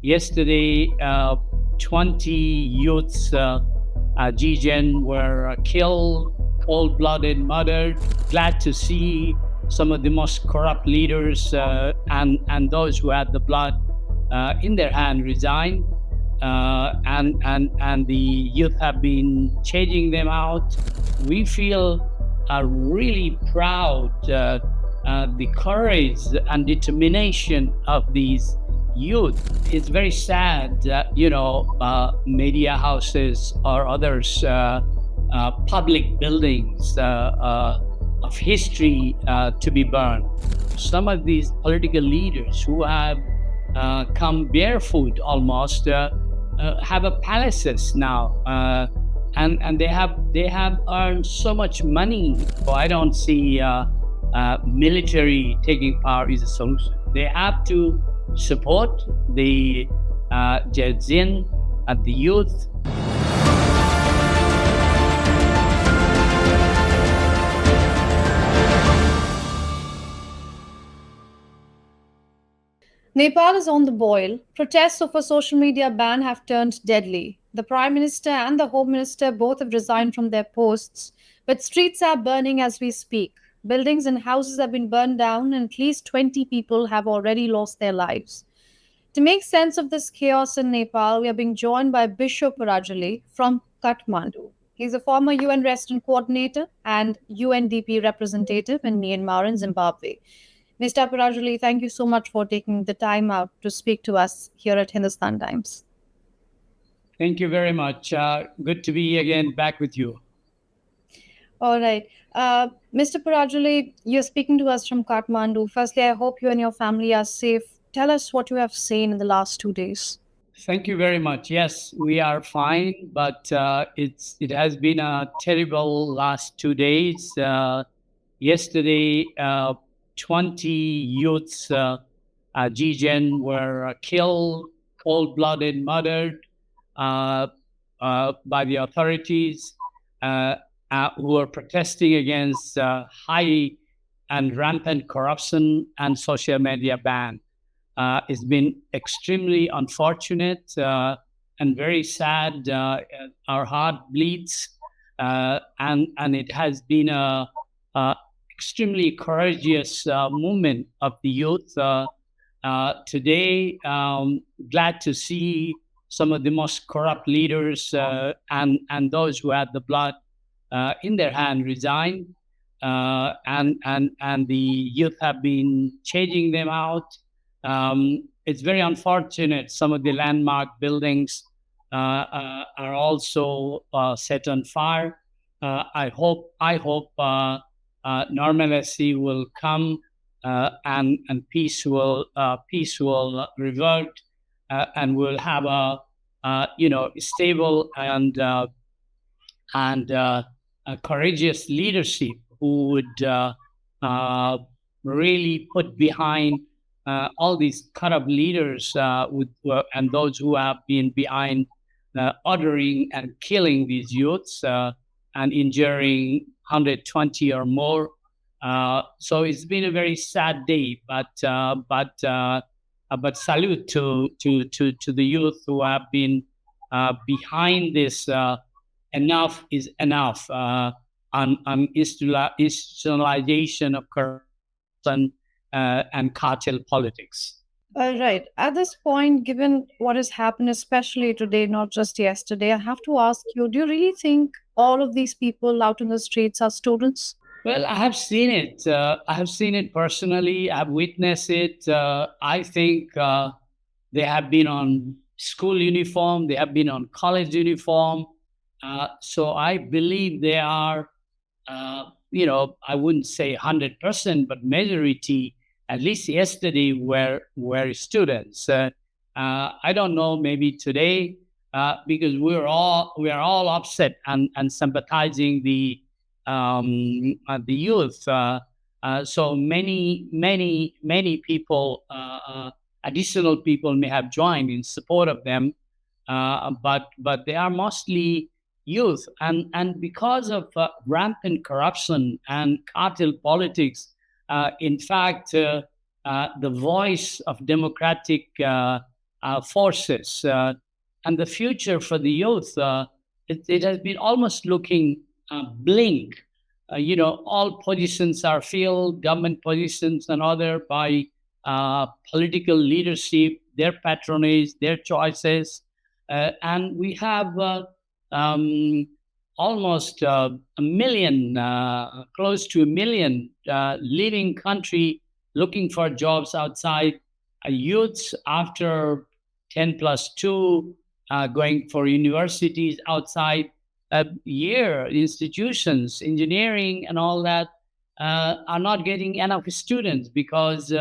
Yesterday, 20 youths, G-Gen, were killed, cold-blooded, murdered. Glad to see some of the most corrupt leaders and those who had the blood in their hand resign. And the youth have been changing them out. We feel really proud the courage and determination of these youth. It's very sad that media houses or others, public buildings of history to be burned. Some of these political leaders who have come barefoot almost have a palaces now, and they have earned so much money. So I don't see military taking power is a solution. They have to support the Gen Z and the youth. Nepal is on the boil. Protests over social media ban have turned deadly. The Prime Minister and the Home Minister both have resigned from their posts, but streets are burning as we speak. Buildings and houses have been burned down, and at least 20 people have already lost their lives. To make sense of this chaos in Nepal, we are being joined by Bishow Parajuli from Kathmandu. He's a former UN resident coordinator and UNDP representative in Myanmar and Zimbabwe. Mr. Parajuli, thank you so much for taking the time out to speak to us here at Hindustan Times. Thank you very much. Good to be again back with you. All right. Mr. Parajuli, you're speaking to us from Kathmandu. Firstly, I hope you and your family are safe. Tell us what you have seen in the last 2 days. Thank you very much. Yes, we are fine, but it has been a terrible last 2 days. Yesterday, 20 youths, G-Gen, were killed, cold-blooded, murdered by the authorities who were protesting against high and rampant corruption and social media ban. It's been extremely unfortunate and very sad. Our heart bleeds, and it has been a extremely courageous movement of the youth. Today, glad to see some of the most corrupt leaders and those who had the blood in their hand resign, and the youth have been changing them out. It's very unfortunate. Some of the landmark buildings are also set on fire. I hope normalcy will come and peace will revert, and we'll have a stable and a courageous leadership who would really put behind all these corrupt leaders and those who have been behind ordering and killing these youths and injuring 120 or more. So it's been a very sad day, but salute to the youth who have been behind this. Enough is enough on institutionalization of corruption and cartel politics. All right. At this point, given what has happened, especially today, not just yesterday, I have to ask you, do you really think all of these people out in the streets are students? Well, I have seen it. I have seen it personally. I've witnessed it. I think they have been on school uniform. They have been on college uniform. So I believe they are, I wouldn't say 100%, but majority, at least yesterday, were students. I don't know, maybe today, because we are all upset and sympathizing the youth. So many people, additional people may have joined in support of them, but they are mostly youth, and because of rampant corruption and cartel politics, in fact, the voice of democratic forces. And the future for the youth, it has been almost looking blink. All positions are filled, government positions and other by political leadership, their patronage, their choices. And we have um, almost a million, close to a million leaving country looking for jobs outside. Youths after 10 plus 2 going for universities outside. Year institutions, engineering and all that are not getting enough students because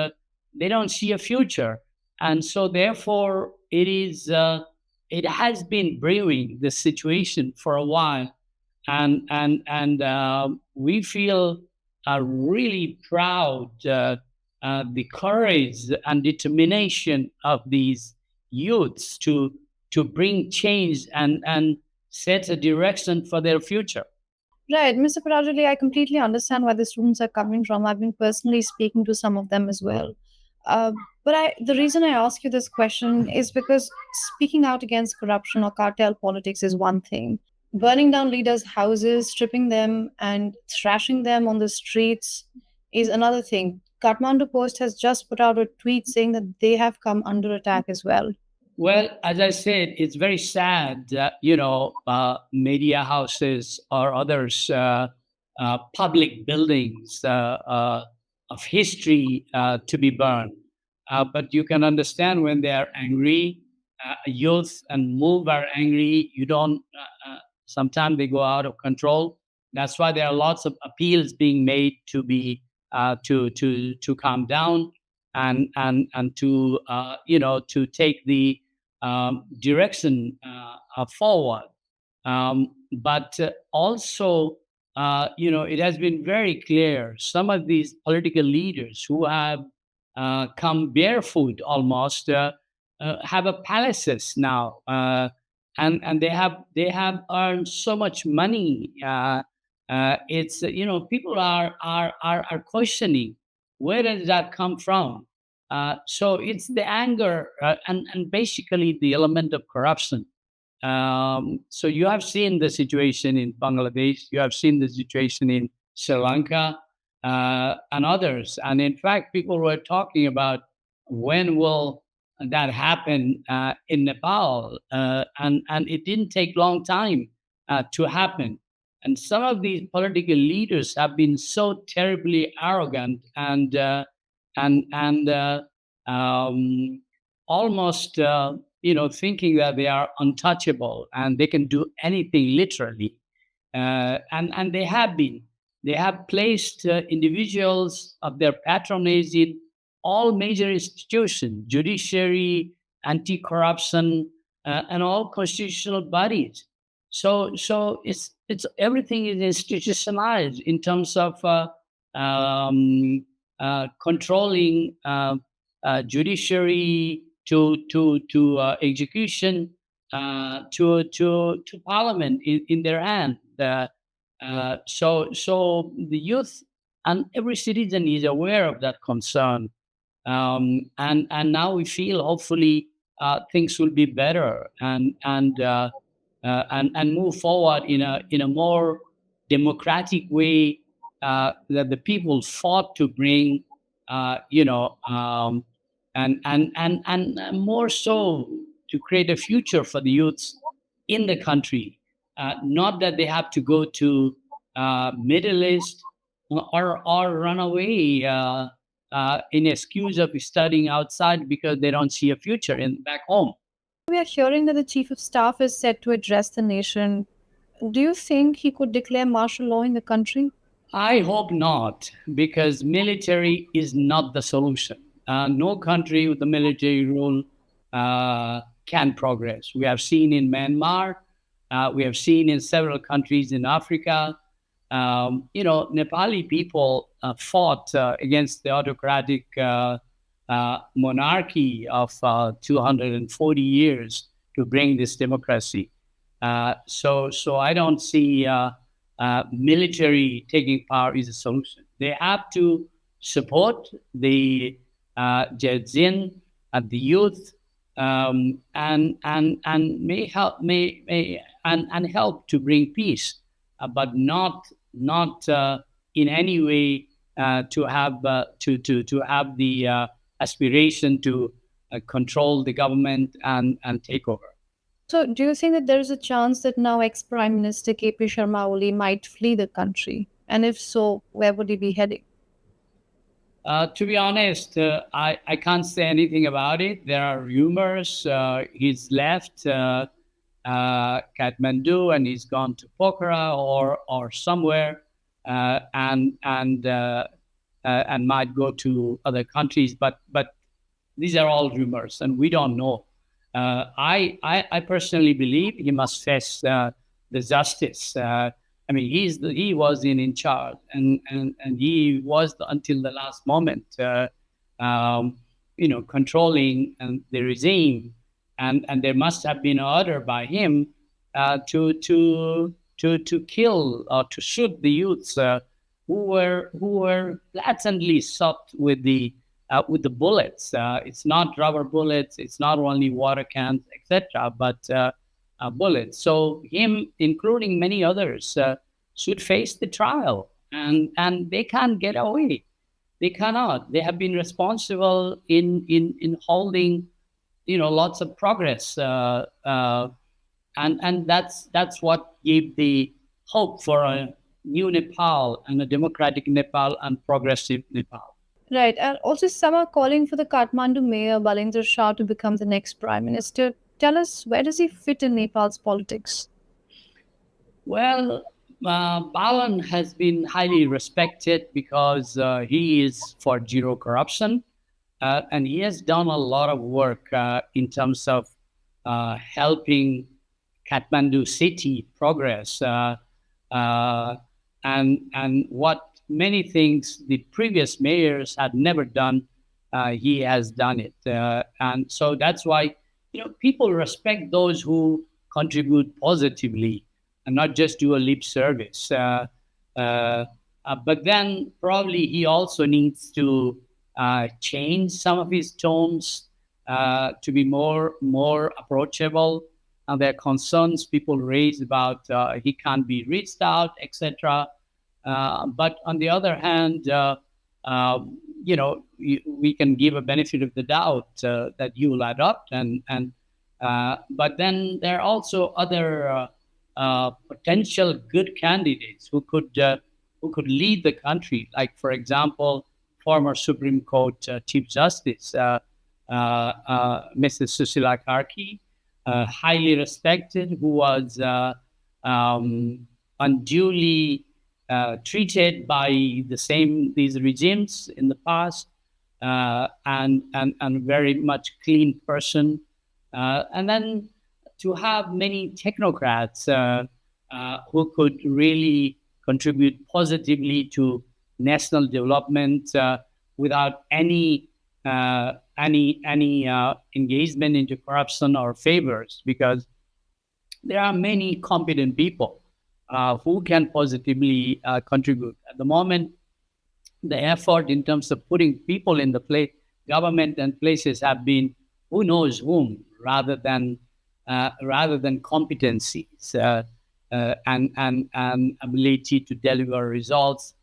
they don't see a future. And so therefore it has been brewing this situation for a while, and we feel really proud the courage and determination of these youths to bring change and set a direction for their future. Right, Mr. Parajuli, I completely understand where the students are coming from. I've been personally speaking to some of them as well. Uh, the reason I ask you this question is because speaking out against corruption or cartel politics is one thing. Burning down leaders' houses, stripping them, and thrashing them on the streets is another thing. Kathmandu Post has just put out a tweet saying that they have come under attack as well. Well, as I said, it's very sad that media houses or others, public buildings of history to be burned. But you can understand when they are angry, youth and move are angry. You don't. Sometimes they go out of control. That's why there are lots of appeals being made to be to calm down and to to take the direction forward. But also, it has been very clear some of these political leaders who have come barefoot almost have a palaces now, and they have earned so much money. It's people are questioning where does that come from. So it's the anger and basically the element of corruption. So you have seen the situation in Bangladesh, you have seen the situation in Sri Lanka and others. And in fact, people were talking about when will that happen in Nepal, and it didn't take long time to happen. And some of these political leaders have been so terribly arrogant and um, almost thinking that they are untouchable and they can do anything literally, and they have placed individuals of their patronage in all major institutions, judiciary, anti-corruption, and all constitutional bodies. So it's everything is institutionalized in terms of controlling judiciary to execution to parliament in their hand. So the youth and every citizen is aware of that concern, and now we feel hopefully things will be better and move forward in a more democratic way that the people fought to bring, and more so to create a future for the youths in the country. Not that they have to go to Middle East or run away in excuse of studying outside because they don't see a future in back home. We are hearing that the chief of staff is set to address the nation. Do you think he could declare martial law in the country? I hope not, because military is not the solution. No country with a military rule can progress. We have seen in Myanmar, we have seen in several countries in Africa. Nepali people fought against the autocratic monarchy of 240 years to bring this democracy. So I don't see military taking power is a solution. They have to support the Jedzin and the youth and may help to bring peace, but not in any way to have the aspiration to control the government and take over. So, do you think that there is a chance that now ex Prime Minister KP Sharma Oli might flee the country? And if so, where would he be heading? To be honest, I can't say anything about it. There are rumors he's left Kathmandu and he's gone to Pokhara or somewhere, and might go to other countries. But these are all rumors, and we don't know. I personally believe he must face the justice. I mean, he was in charge, and he was until the last moment, um, controlling the regime, and there must have been an order by him to kill or to shoot the youths who were blatantly shot with the bullets. It's not rubber bullets. It's not only water cans, etc., but bullets. So him, including many others, should face the trial, and they can't get away. They cannot. They have been responsible in holding, lots of progress, and that's what gave the hope for a new Nepal and a democratic Nepal and progressive Nepal. Right, and also some are calling for the Kathmandu mayor Balendra Shah to become the next prime minister. Tell us, where does he fit in Nepal's politics? Well, Balan has been highly respected because he is for zero corruption, and he has done a lot of work in terms of helping Kathmandu city progress, and what many things the previous mayors had never done, he has done it, and so that's why people respect those who contribute positively and not just do a lip service. But then probably he also needs to change some of his tones to be more approachable. And there are concerns people raise about he can't be reached out, etc. But on the other hand, we can give a benefit of the doubt that you will adopt, and but then there are also other potential good candidates who could lead the country. Like, for example, former Supreme Court Chief Justice Mrs. Susila Karki, highly respected, who was unduly treated by these regimes in the past, and very much clean person, and then to have many technocrats who could really contribute positively to national development without any engagement into corruption or favors, because there are many competent people who can positively contribute. At the moment, the effort in terms of putting people in the place, government and places, have been who knows whom, rather than competencies and ability to deliver results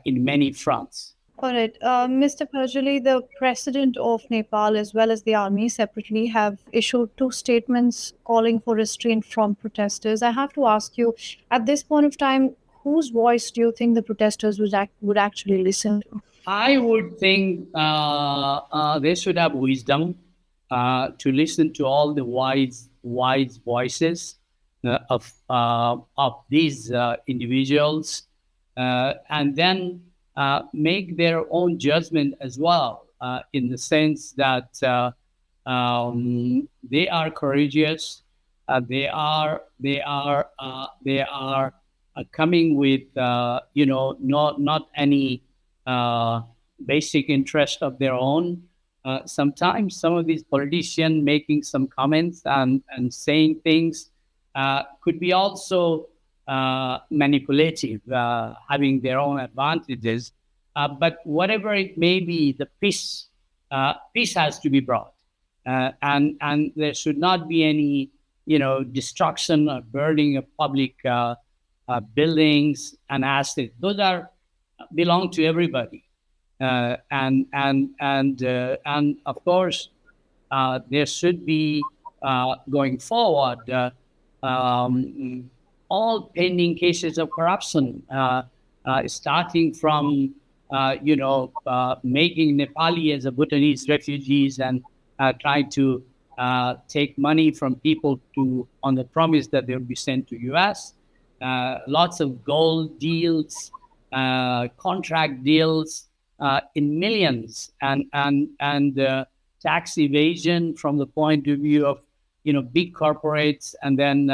in many fronts. All right, Mr. Parajuli, the president of Nepal as well as the army separately have issued two statements calling for restraint from protesters. I have to ask you, at this point of time, whose voice do you think the protesters would actually listen to? I would think they should have wisdom to listen to all the wise voices of these individuals, and then make their own judgment as well, in the sense that they are courageous. They are coming with not any basic interest of their own. Sometimes some of these politicians making some comments and saying things could be also manipulative, having their own advantages. But whatever it may be, the peace has to be brought. and there should not be any, destruction or burning of public buildings and assets. Those are belong to everybody, and of course, there should be, going forward, all pending cases of corruption, starting from making Nepali as a Bhutanese refugees and try to take money from people to on the promise that they will be sent to U.S. Lots of gold deals, contract deals in millions, and tax evasion from the point of view of big corporates, and then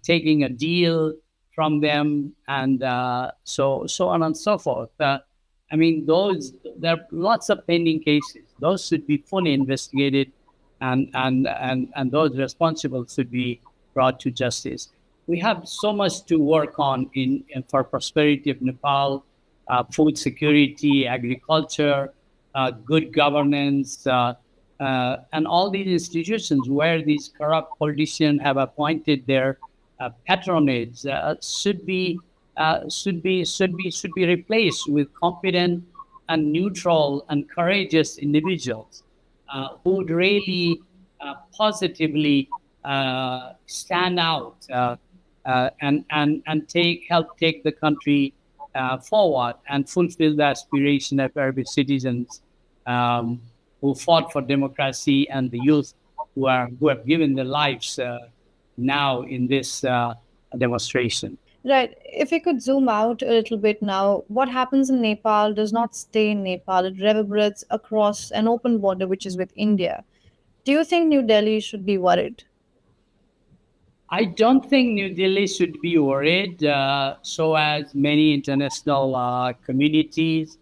taking a deal from them, and so on and so forth. I mean, there are lots of pending cases. Those should be fully investigated, and those responsible should be brought to justice. We have so much to work on in for prosperity of Nepal, food security, agriculture, good governance, and all these institutions where these corrupt politicians have appointed their patronage should be replaced with competent and neutral and courageous individuals who would really positively stand out, and help take the country forward and fulfill the aspiration of every citizens, who fought for democracy, and the youth who have given their lives now in this demonstration. Right. If we could zoom out a little bit now, what happens in Nepal does not stay in Nepal. It reverberates across an open border, which is with India. Do you think New Delhi should be worried? I don't think New Delhi should be worried, so as many international communities.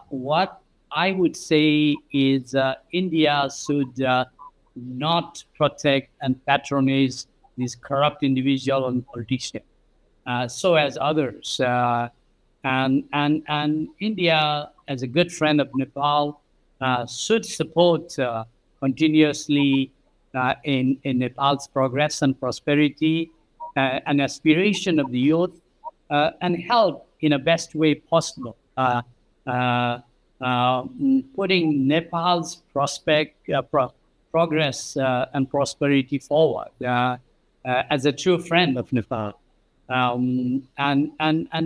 What I would say is India should not protect and patronize these corrupt individual and politicians, so as others. And India, as a good friend of Nepal, should support continuously in Nepal's progress and prosperity, and aspiration of the youth, and help in a best way possible, uh, putting Nepal's progress and prosperity forward, as a true friend of Nepal, and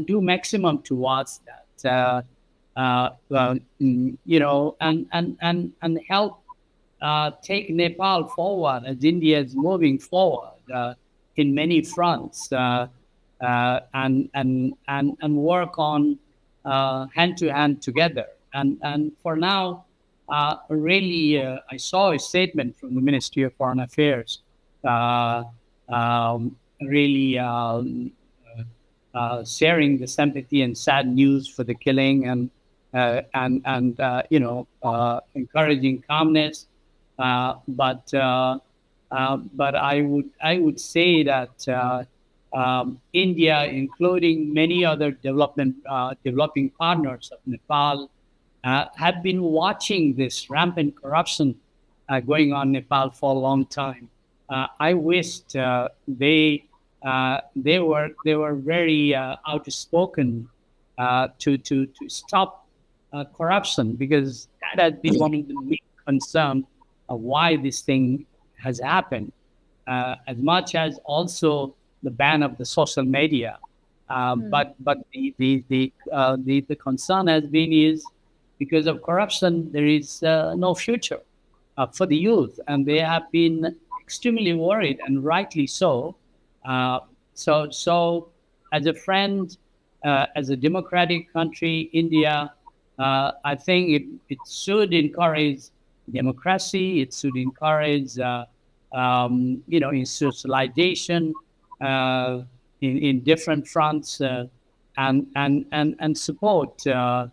do maximum towards that, and help take Nepal forward as India is moving forward in many fronts, and work on hand to hand together. And for now, really, I saw a statement from the Ministry of Foreign Affairs, really sharing the sympathy and sad news for the killing, and encouraging calmness. But I would say that India, including many other developing partners of Nepal, have been watching this rampant corruption going on in Nepal for a long time. I wished they were very outspoken to stop corruption, because that has been one of the main concerns of why this thing has happened, as much as also the ban of the social media. But the concern has been is because of corruption there is no future for the youth, and they have been extremely worried, and rightly so. So as a friend, as a democratic country, India, I think it should encourage democracy. It should encourage, institutionalization in different fronts, and support the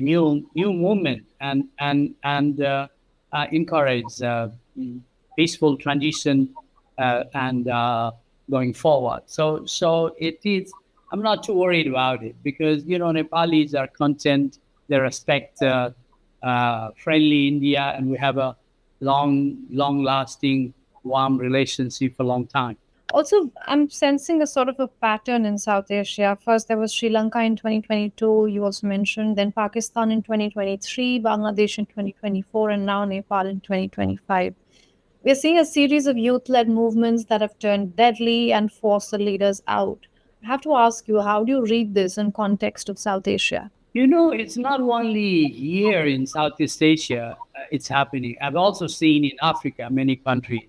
new movement, and encourage peaceful transition, and going forward. So it is. I'm not too worried about it, because Nepalis are content. They respect friendly India, and we have a long-lasting, warm relationship for a long time. Also, I'm sensing a sort of a pattern in South Asia. First, there was Sri Lanka in 2022, you also mentioned, then Pakistan in 2023, Bangladesh in 2024, and now Nepal in 2025. We're seeing a series of youth led movements that have turned deadly and forced the leaders out. I have to ask you, how do you read this in context of South Asia? It's not only here in Southeast Asia, it's happening. I've also seen in Africa, many countries,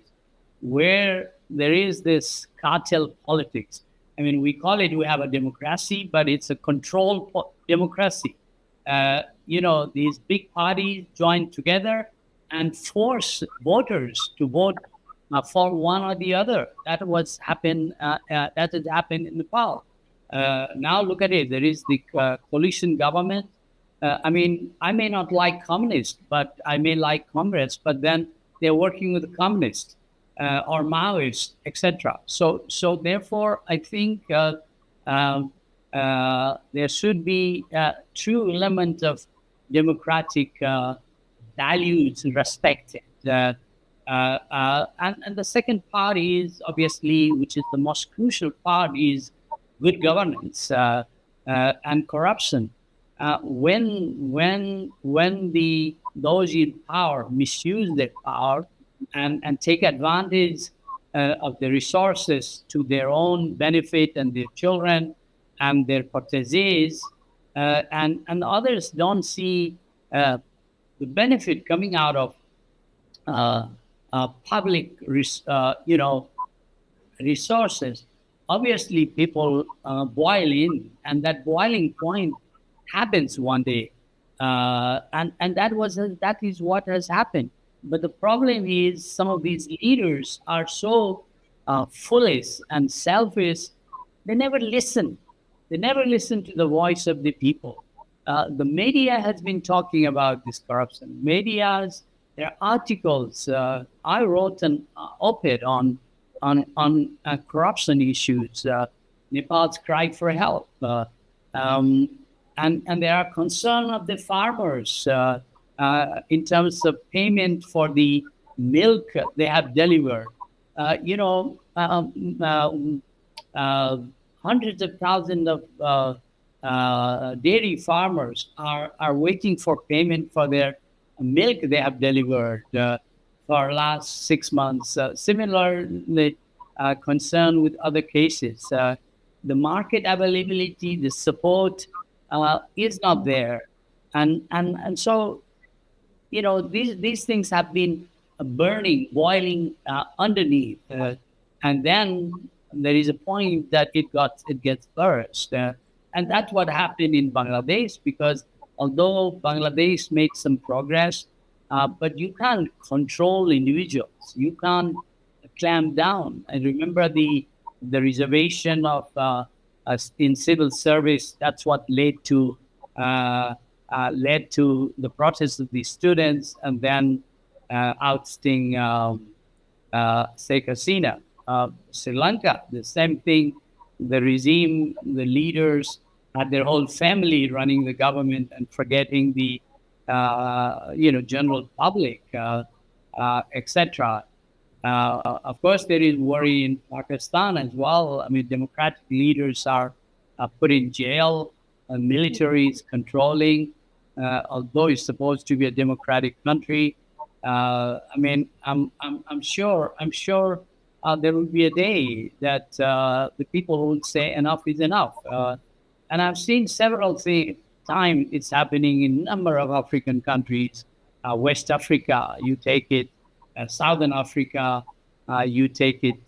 where there is this cartel politics. I mean, we have a democracy, but it's a controlled democracy. These big parties join together and force voters to vote for one or the other. That has happened in Nepal. Now look at it. There is the coalition government. I mean, I may not like communists, but I may like comrades. But then they're working with the communists or Maoists, etc. So therefore, I think there should be a true element of democratic values respected. And the second part is obviously, which is the most crucial part, is good governance and corruption. When those in power misuse their power and take advantage of the resources to their own benefit and their children and their proteges, and others don't see the benefit coming out of public, resources. Obviously, people boil in, and that boiling point happens one day, and that is what has happened. But the problem is, some of these leaders are so foolish and selfish. They never listen. They never listen to the voice of the people. The media has been talking about this corruption. There are articles. I wrote an op-ed on corruption issues. Nepal's cry for help, and there are concern of the farmers in terms of payment for the milk they have delivered. Hundreds of thousands of dairy farmers are waiting for payment for their milk they have delivered for last 6 months. Similarly, concern with other cases. The market availability, the support is not there, and so these things have been burning, boiling underneath, and then there is a point that it gets burst, and that's what happened in Bangladesh. Because although Bangladesh made some progress, but you can't control individuals, you can't clamp down. And remember the reservation of in civil service. That's what led to the protest of the students, and then ousting Sheikh Hasina. Sri Lanka, the same thing. The regime, the leaders had their whole family running the government and forgetting the general public, etc. Of course, there is worry in Pakistan as well. I mean, democratic leaders are put in jail, military is controlling, although it's supposed to be a democratic country. I mean, I'm sure there will be a day that the people will say enough is enough. And I've seen several times it's happening in a number of African countries. West Africa, you take it. Southern Africa, you take it.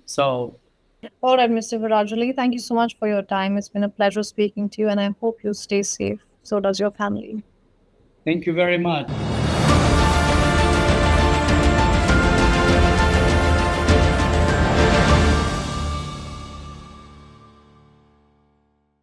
So. All right, Mr. Parajuli, thank you so much for your time. It's been a pleasure speaking to you, and I hope you stay safe. So does your family. Thank you very much.